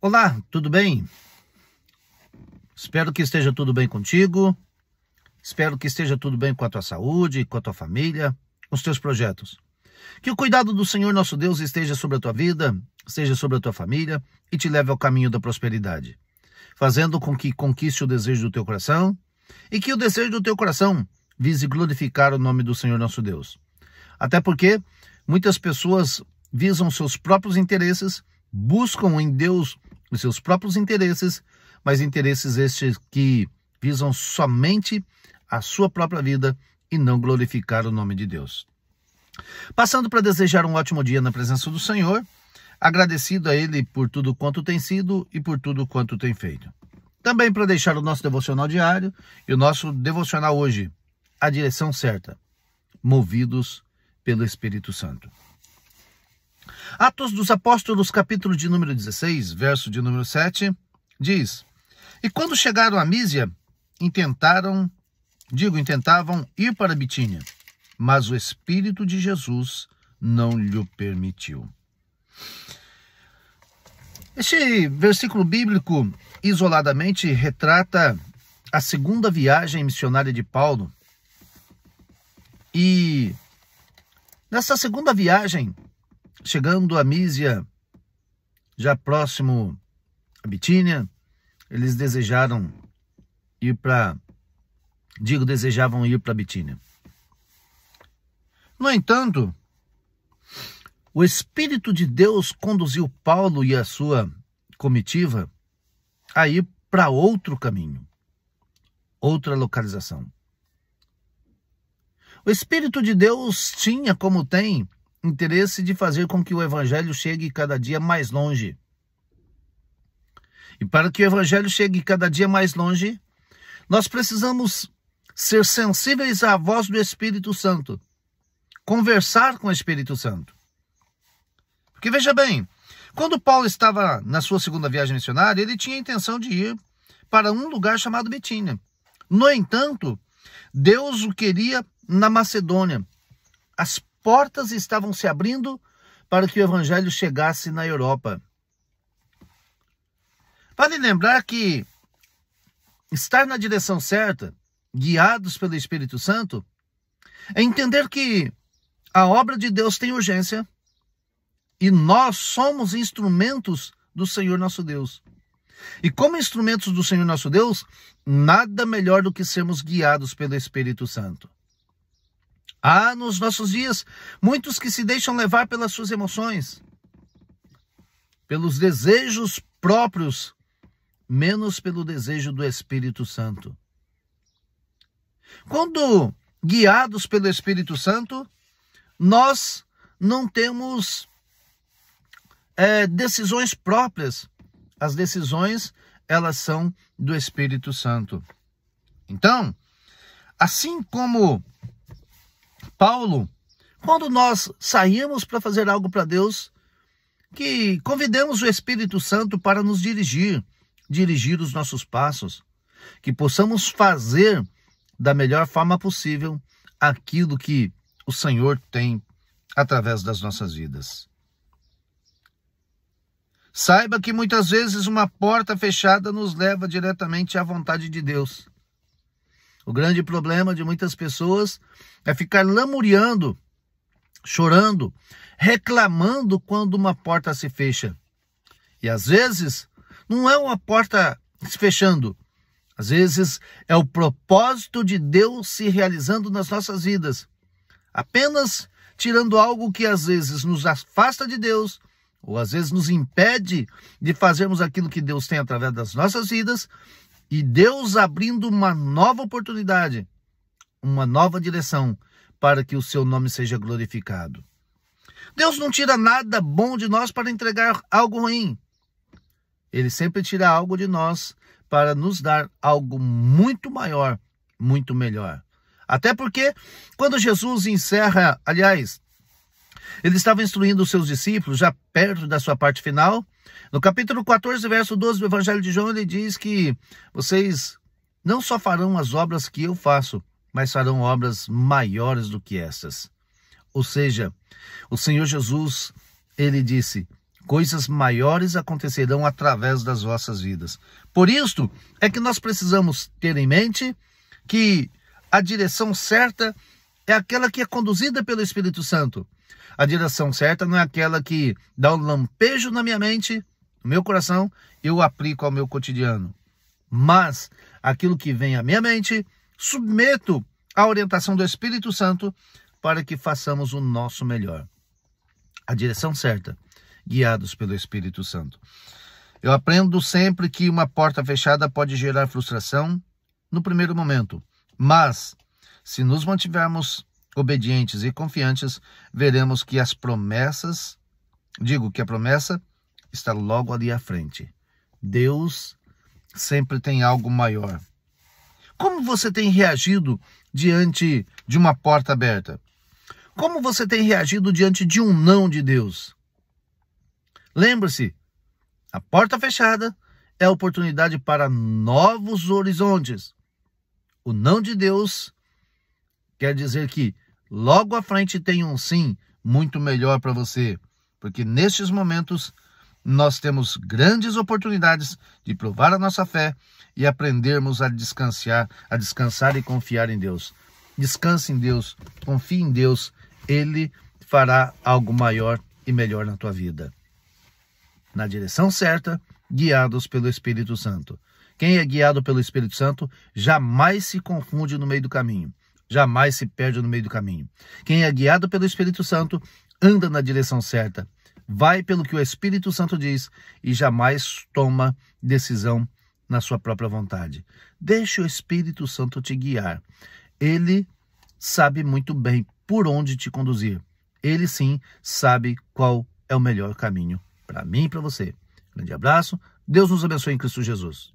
Olá, tudo bem? Espero que esteja tudo bem contigo. Espero que esteja tudo bem com a tua saúde, com a tua família, com os teus projetos. Que o cuidado do Senhor nosso Deus esteja sobre a tua vida, esteja sobre a tua família e te leve ao caminho da prosperidade, fazendo com que conquiste o desejo do teu coração e que o desejo do teu coração vise glorificar o nome do Senhor nosso Deus. Até porque muitas pessoas visam seus próprios interesses, buscam em Deus os seus próprios interesses, mas interesses estes que visam somente a sua própria vida e não glorificar o nome de Deus. Passando para desejar um ótimo dia na presença do Senhor, agradecido a Ele por tudo quanto tem sido e por tudo quanto tem feito. Também para deixar o nosso devocional diário e o nosso devocional hoje, a direção certa, movidos pelo Espírito Santo. Atos dos Apóstolos, capítulo de número 16, verso de número 7, diz: E quando chegaram a Mísia, intentavam ir para Bitínia, mas o Espírito de Jesus não lhe permitiu. Este versículo bíblico, isoladamente, retrata a segunda viagem missionária de Paulo. E nessa segunda viagem, chegando a Mísia, já próximo a Bitínia, eles desejavam ir para Bitínia. No entanto, o Espírito de Deus conduziu Paulo e a sua comitiva a ir para outro caminho, outra localização. O Espírito de Deus tinha, como tem, interesse de fazer com que o Evangelho chegue cada dia mais longe. E para que o Evangelho chegue cada dia mais longe, nós precisamos ser sensíveis à voz do Espírito Santo, conversar com o Espírito Santo. Porque veja bem, quando Paulo estava na sua segunda viagem missionária, ele tinha a intenção de ir para um lugar chamado Bitínia. No entanto, Deus o queria na Macedônia. As portas estavam se abrindo para que o Evangelho chegasse na Europa. Vale lembrar que estar na direção certa, guiados pelo Espírito Santo, é entender que a obra de Deus tem urgência e nós somos instrumentos do Senhor nosso Deus. E como instrumentos do Senhor nosso Deus, nada melhor do que sermos guiados pelo Espírito Santo. Há nos nossos dias muitos que se deixam levar pelas suas emoções, pelos desejos próprios, menos pelo desejo do Espírito Santo. Quando guiados pelo Espírito Santo, nós não temos decisões próprias. As decisões, elas são do Espírito Santo. Então, assim como Paulo, quando nós saímos para fazer algo para Deus, que convidemos o Espírito Santo para nos dirigir os nossos passos, que possamos fazer da melhor forma possível aquilo que o Senhor tem através das nossas vidas. Saiba que muitas vezes uma porta fechada nos leva diretamente à vontade de Deus. O grande problema de muitas pessoas é ficar lamuriando, chorando, reclamando quando uma porta se fecha. E às vezes não é uma porta se fechando. Às vezes é o propósito de Deus se realizando nas nossas vidas. Apenas tirando algo que às vezes nos afasta de Deus, ou às vezes nos impede de fazermos aquilo que Deus tem através das nossas vidas, e Deus abrindo uma nova oportunidade, uma nova direção para que o seu nome seja glorificado. Deus não tira nada bom de nós para entregar algo ruim. Ele sempre tira algo de nós para nos dar algo muito maior, muito melhor. Até porque quando Jesus encerra, ele estava instruindo os seus discípulos, já perto da sua parte final. No capítulo 14, verso 12 do Evangelho de João, ele diz que vocês não só farão as obras que eu faço, mas farão obras maiores do que essas. Ou seja, o Senhor Jesus, ele disse: coisas maiores acontecerão através das vossas vidas. Por isso é que nós precisamos ter em mente que a direção certa é aquela que é conduzida pelo Espírito Santo. A direção certa não é aquela que dá um lampejo na minha mente, no meu coração, eu aplico ao meu cotidiano. Mas aquilo que vem à minha mente, submeto à orientação do Espírito Santo para que façamos o nosso melhor. A direção certa, guiados pelo Espírito Santo. Eu aprendo sempre que uma porta fechada pode gerar frustração no primeiro momento, mas se nos mantivermos obedientes e confiantes, veremos que a promessa está logo ali à frente. Deus sempre tem algo maior. Como você tem reagido diante de uma porta aberta? Como você tem reagido diante de um não de Deus? Lembre-se, a porta fechada é a oportunidade para novos horizontes. O não de Deus quer dizer que logo à frente tem um sim muito melhor para você, porque nestes momentos nós temos grandes oportunidades de provar a nossa fé e aprendermos a descansar e confiar em Deus. Descanse em Deus, confie em Deus, Ele fará algo maior e melhor na tua vida. Na direção certa, guiados pelo Espírito Santo. Quem é guiado pelo Espírito Santo jamais se confunde no meio do caminho, jamais se perde no meio do caminho. Quem é guiado pelo Espírito Santo anda na direção certa, vai pelo que o Espírito Santo diz e jamais toma decisão na sua própria vontade. Deixe o Espírito Santo te guiar. Ele sabe muito bem por onde te conduzir. Ele sim sabe qual é o melhor caminho para mim e para você. Grande abraço. Deus nos abençoe em Cristo Jesus.